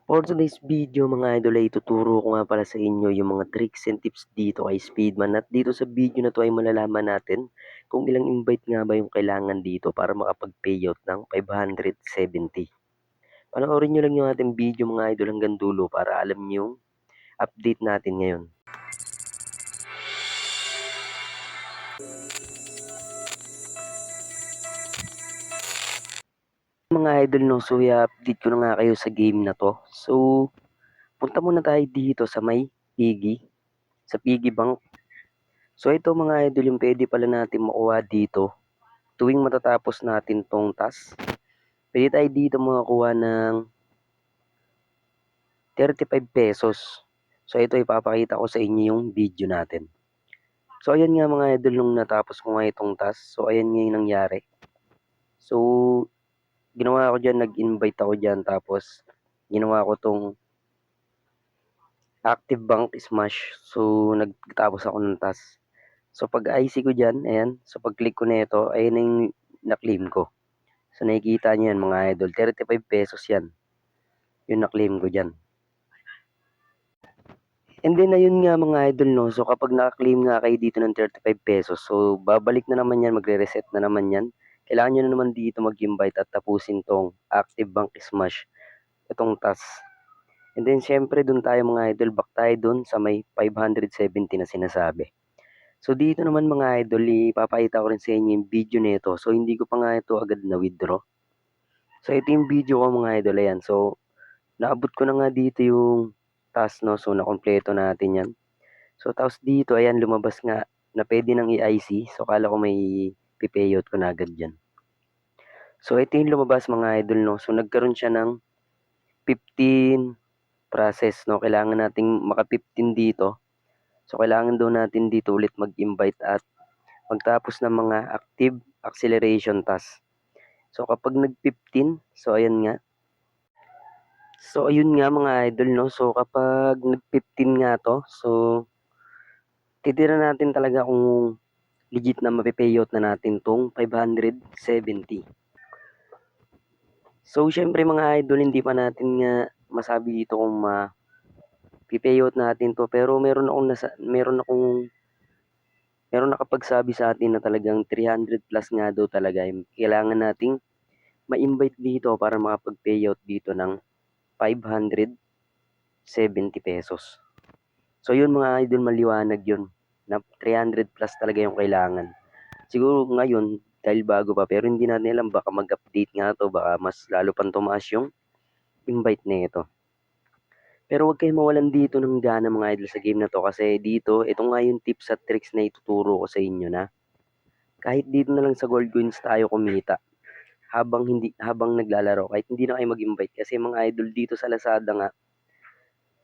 For today's video mga idol ay ituturo ko nga pala sa inyo yung mga tricks and tips dito kay Speedman, at dito sa video na to ay malalaman natin kung ilang invite nga ba yung kailangan dito para makapag-payout ng 570. Panoorin nyo lang yung ating video mga idol hanggang dulo para alam nyo yung update natin ngayon. Mga idol, no, so i-update ko na nga kayo sa game na to. So punta muna tayo dito sa may Piggy, sa Piggy Bank. So ito mga idol yung pwede pala natin makuha dito tuwing matatapos natin tong task. Pwede tayo dito makakuha ng 35 pesos. So ito ipapakita ko sa inyo yung video natin. So ayan nga mga idol, nung natapos ko nga itong task. So ayan nga yung nangyari. So ginawa ko dyan, nag-invite ako dyan, tapos ginawa ko tong Active Bank Smash. So nagtapos ako ng task. So pag IC ko dyan, ayan. So pag click ko na ito, ayan na yung na-claim ko. So nakikita nyo yan mga idol, 35 pesos yan. Yung na-claim ko dyan. And then ayun nga mga idol, no, so kapag naka-claim nga kayo dito ng 35 pesos, so babalik na naman yan, magre-reset na naman yan. Kailangan nyo na naman dito mag-invite at tapusin tong Active Bank Smash, itong task. And then syempre dun tayo mga idol, back tayo dun sa may 570 na sinasabi. So dito naman mga idol, ipapakita ko rin sa inyo yung video nito. So hindi ko pa nga ito agad na withdraw. So ito yung video ko mga idol, ayan. So naabot ko na nga dito yung task, no, so nakompleto natin yan. So tapos dito ayan, lumabas nga na pwede nang i-IC. So kala ko may pipayout ko na agad dyan. So ito yung lumabas mga idol, no. So nagkaroon siya ng 15 process, no. Kailangan nating maka 15 dito. So kailangan daw natin dito ulit mag-invite at magtapos ng mga active acceleration task. So kapag nag-15, so ayan nga. So ayun nga mga idol, no. So kapag nag-15 nga to, so titira natin talaga kung legit na mapipayout na natin tong 570. So syempre mga idol, hindi pa natin nga masabi dito kung mapipayout natin to, pero meron nakapagsabi sa atin na talagang 300 plus nga daw talaga yung kailangan nating ma-invite dito para makapag-payout dito ng 570 pesos. So yun mga idol, maliwanag yun na 300 plus talaga yung kailangan. Siguro ngayon, dahil bago pa, pero hindi natin alam, baka mag-update nga to, baka mas lalo pang tumaas yung invite na ito. Pero huwag kayong mawalan dito ng gana mga idol sa game na to, kasi dito, ito nga yung tips at tricks na ituturo ko sa inyo na kahit dito na lang sa gold coins tayo kumita habang naglalaro, kahit hindi na kayo mag-invite, kasi mga idol dito sa Lazada nga,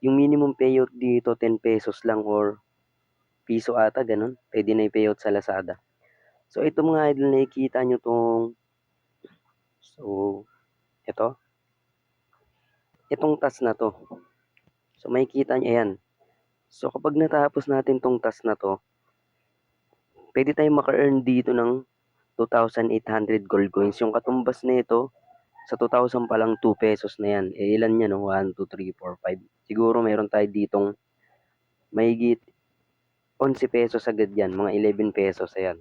yung minimum payout dito 10 pesos lang or piso ata, ganun. Pwede na i-payout sa Lazada. So ito mga idol, nakikita nyo ito, itong task na to. So makikita nyo, ayan. So kapag natapos natin tong task na to, pwede tayong maka-earn dito ng 2,800 gold coins. Yung katumbas na ito, sa 2,000 pa lang 2 pesos na yan. Eh ilan yan, no? 1, 2, 3, 4, 5. Siguro meron tayo ditong mahigit 11 pesos agad yan. Mga 11 pesos, ayan.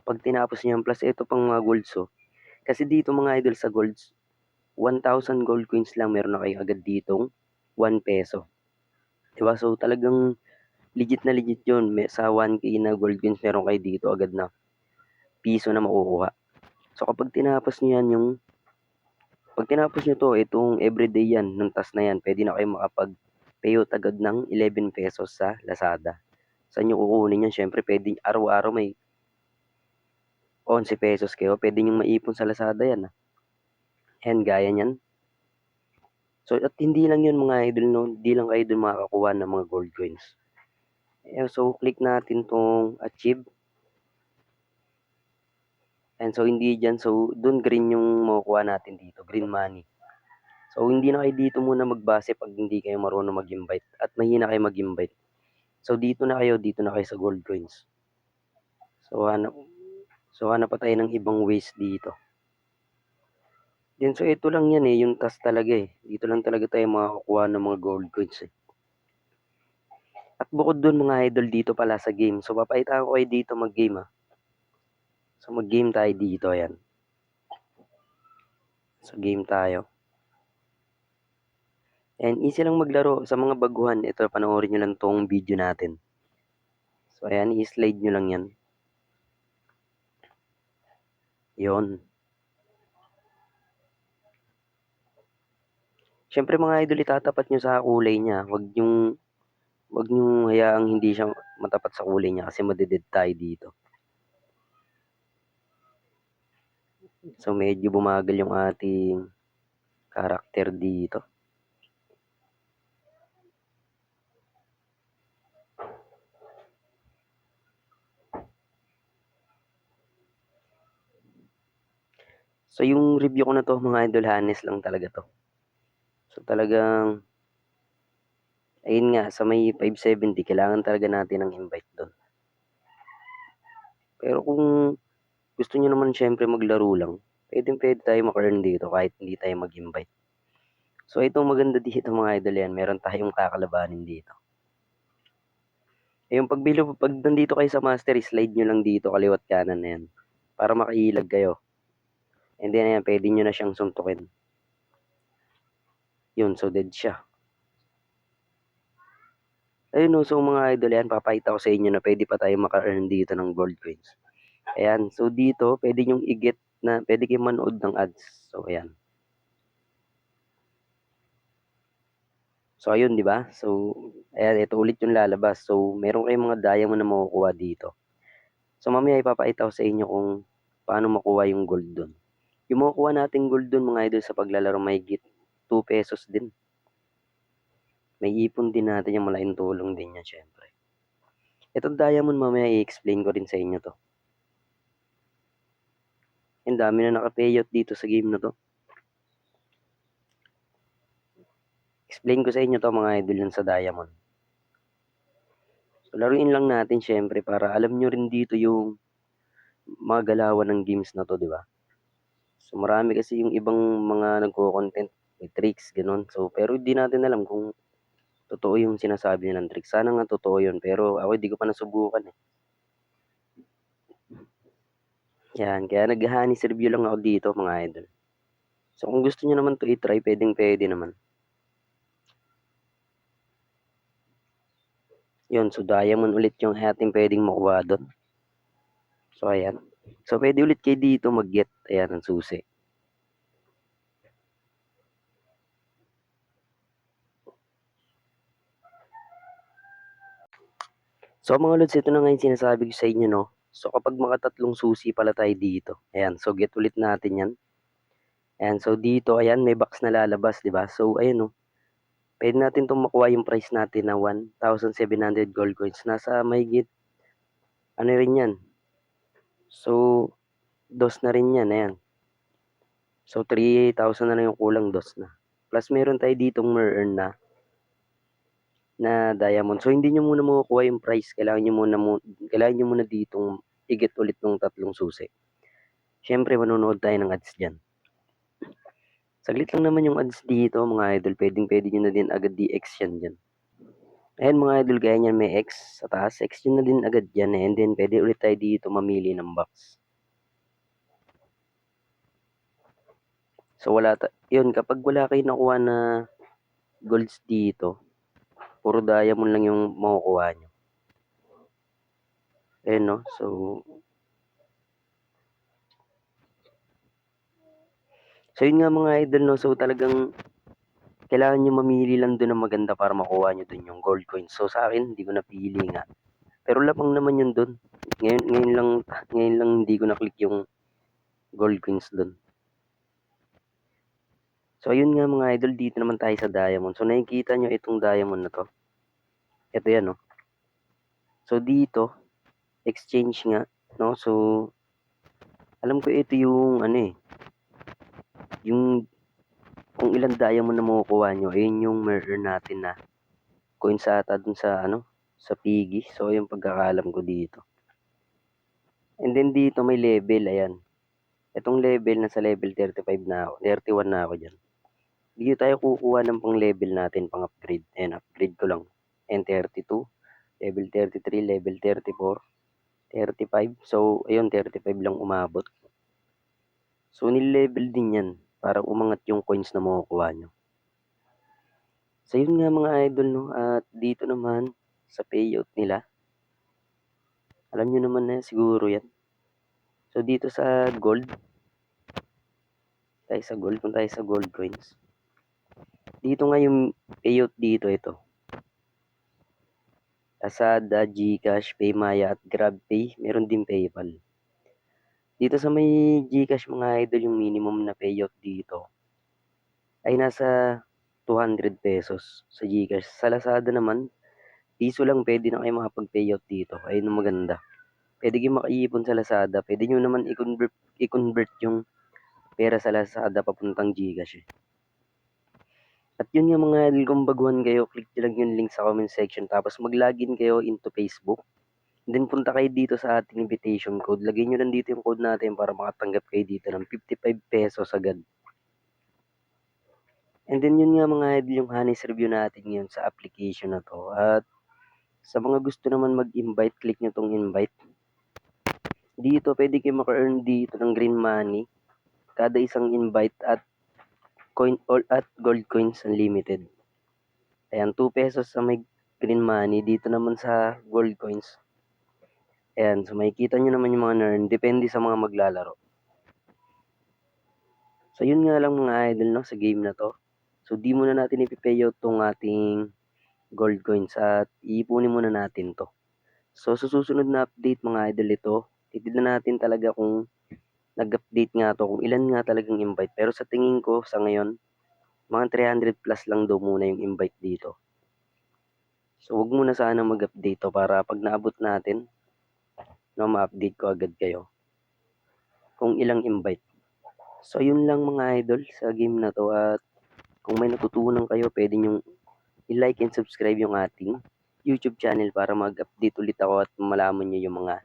Pag tinapos niyo yan, plus ito pang mga golds, oh. Kasi dito mga idol sa golds, 1,000 gold coins lang meron na kayo agad ditong 1 peso. Diba? So talagang legit na legit yun. Sa 1k na gold coins meron kayo dito agad na piso na makukuha. So pag tinapos nyo to, itong everyday yan, nung task na yan, pwede na kayo makapag-payout agad ng 11 pesos sa Lazada. Saan nyo kukunin yan? Syempre, pwede araw-araw may 11 pesos kayo. Pwede nyo maipon sa Lazada yan. Yan, gaya nyan. So, at hindi lang yun mga idol, no? Hindi lang kayo dun makakakuha ng mga gold coins. So, click natin tong achieve. And so, hindi dyan. So, dun green yung makukuha natin dito. Green money. So, hindi na kayo dito muna magbase pag hindi kayo marunong mag-invite. At mahina kayo mag-invite. So, dito na kayo sa gold coins. So, hanap pa tayo ng ibang ways dito. Then so ito lang yan yung task talaga Dito lang talaga tayo makakukuha ng mga gold coins At bukod dun mga idol dito pala sa game. So papaitaan ko kayo dito mag-game So mag-game tayo dito ayan. So game tayo. And easy lang maglaro sa mga baguhan. Ito panoorin nyo lang tong video natin. So ayan, i-slide nyo lang yan. Yon. Siyempre mga idol, itatapat nyo sa kulay niya. Wag nyo hayaang hindi siya matapat sa kulay niya kasi madeded tayo dito. So medyo bumagal yung ating karakter dito. So yung review ko na to mga idol, honest lang talaga to. So talagang ayun nga sa may 570 kailangan talaga natin ng invite doon. Pero kung gusto niyo naman syempre maglaro lang, pwede tayo maka-earn dito kahit hindi tayo mag-invite. So ito maganda dito mga idol yan, meron tayong kakalabanin dito. Yung pag nandito kayo sa master, slide nyo lang dito kaliwat kanan na yan. Para makailag kayo. And then ayan, pwede nyo na siyang suntukin. Yun, so dead siya. Ayun so mga idol yan, papakita ko sa inyo na pwede pa tayo maka-earn dito ng gold coins. Ayan, so dito, pwede nyong i-get na, pwede kayong manood ng ads. So ayan. So ayun, di ba? So, ayan, ito ulit yung lalabas. So, meron kayong mga diamond na makukuha dito. So mamaya ipapakita ko sa inyo kung paano makuha yung gold doon. Yung makukuha nating gold doon mga idol sa paglalaro may git 2 pesos din. May ipon din natin yung malaking tulong din yan syempre. Itong diamond mamaya i-explain ko rin sa inyo to. Ang dami na naka-payout dito sa game na to. Explain ko sa inyo to mga idol yan sa diamond. So laruin lang natin syempre para alam nyo rin dito yung mga galawan ng games na to, di ba? So marami kasi yung ibang mga nagko-content, may tricks, ganun. So pero hindi natin alam kung totoo yung sinasabi nilang tricks. Sana nga totoo yun, pero ako hindi ko pa nasubukan Yan, kaya nag-honest review lang ako dito mga idol. So kung gusto niyo naman to i-try, pwede naman. Yun, so diamond ulit yung ating pwedeng makuha doon. So ayan. So pwede ulit kayo dito mag-get. Ayan ang susi. So mga lods, ito na nga yung sinasabi ko sa inyo, no? So kapag makatatlong susi pala tayo dito. Ayan, so get ulit natin yan. Ayan, so dito, ayan, may box na lalabas, di ba? So ayan, no? Pwede natin itong makuha yung price natin na 1,700 gold coins. Nasa mahigit, ano rin yan? So, dos na rin yan, ayan. So, 3,000 na lang yung kulang, dos na. Plus, meron tayo ditong ma-earn na diamond. So, hindi nyo muna makukuha yung price. Kailangan nyo muna ditong i-get ulit ng tatlong susi. Siyempre, manonood tayo ng ads dyan. Saglit lang naman yung ads dito, mga idol. Pwede nyo na din agad di-X yan dyan. Ayan mga idol, gaya niyan may X sa taas. X yun na din agad yan. And then, pwede ulit tayo dito mamili ng box. So, yun, kapag wala kayo nakuha na golds dito, puro diamond lang yung makukuha nyo. Ayan, no? So, yun nga mga idol, no? So, talagang kailangan nyo mamili lang doon ng maganda para makuha nyo doon yung gold coins. So, sa akin, hindi ko napili nga. Pero lapang naman yun doon. Ngayon lang hindi ko na-click yung gold coins doon. So, ayun nga mga idol, dito naman tayo sa diamond. So, nakikita nyo itong diamond na to. Ito yan, no? So, dito, exchange nga, no? So, alam ko ito yung, yung, kung ilang diamond na makukuha nyo, ayun yung murder natin na coins ata dun sa, sa piggy. So, yung pagkakalam ko dito. And then, dito may level, ayan. Itong level, nasa level 35 na ako, 31 na ako diyan. Dito tayo kukuha ng pang-level natin, pang-upgrade. Ayan, upgrade ko lang. And 32, level 33, level 34, 35. So, ayun, 35 lang umabot. So, nil-level din yan para umangat yung coins na makukuha nyo. So, yun nga mga idol, no? At dito naman, sa payout nila, alam nyo naman na siguro yan. So, dito sa gold, kung tayo sa gold coins. Dito nga yung payout dito, ito. Lazada, GCash, Paymaya at GrabPay, meron din PayPal. Dito sa may GCash mga idol, yung minimum na payout dito ay nasa 200 pesos sa GCash. Sa Lazada naman, piso lang pwede na kayo makapag-payout dito. Ayun ang maganda. Pwede kayo makaipon sa Lazada. Pwede nyo naman i-convert yung pera sa Lazada papuntang GCash. At yun nga mga idol, kung baguhan kayo, click nyo lang yung link sa comment section. Tapos mag-login kayo into Facebook. Then punta kayo dito sa ating invitation code. Lagay nyo lang dito yung code natin para makatanggap kayo dito ng 55 pesos agad. And then yun nga mga idol, yung Honey's review natin ngayon sa application na to. At sa mga gusto naman mag-invite, click nyo tong invite. Dito pwede kayo maka-earn dito ng green money kada isang invite at coin or at gold coins unlimited. Ayan, 2 pesos sa may green money. Dito naman sa gold coins. Ayan, so makikita nyo naman yung mga earn. Depende sa mga maglalaro. So yun nga lang mga idol, no, sa game na to. So di muna natin ipipayout tong ating gold coins at iipunin muna natin to. So sa susunod na update mga idol ito, titignan natin talaga kung nag-update nga to, kung ilan nga talagang invite. Pero sa tingin ko sa ngayon, mga 300 plus lang daw muna yung invite dito. So wag muna sana mag-update to para pag naabot natin, no, ma-update ko agad kayo kung ilang invite. So yun lang mga idol sa game na to, at kung may natutunan kayo, pwede nyo i-like and subscribe yung ating YouTube channel para mag-update ulit ako at malaman nyo yung mga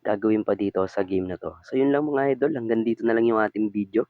gagawin pa dito sa game na to. So yun lang mga idol, hanggang dito na lang yung ating video.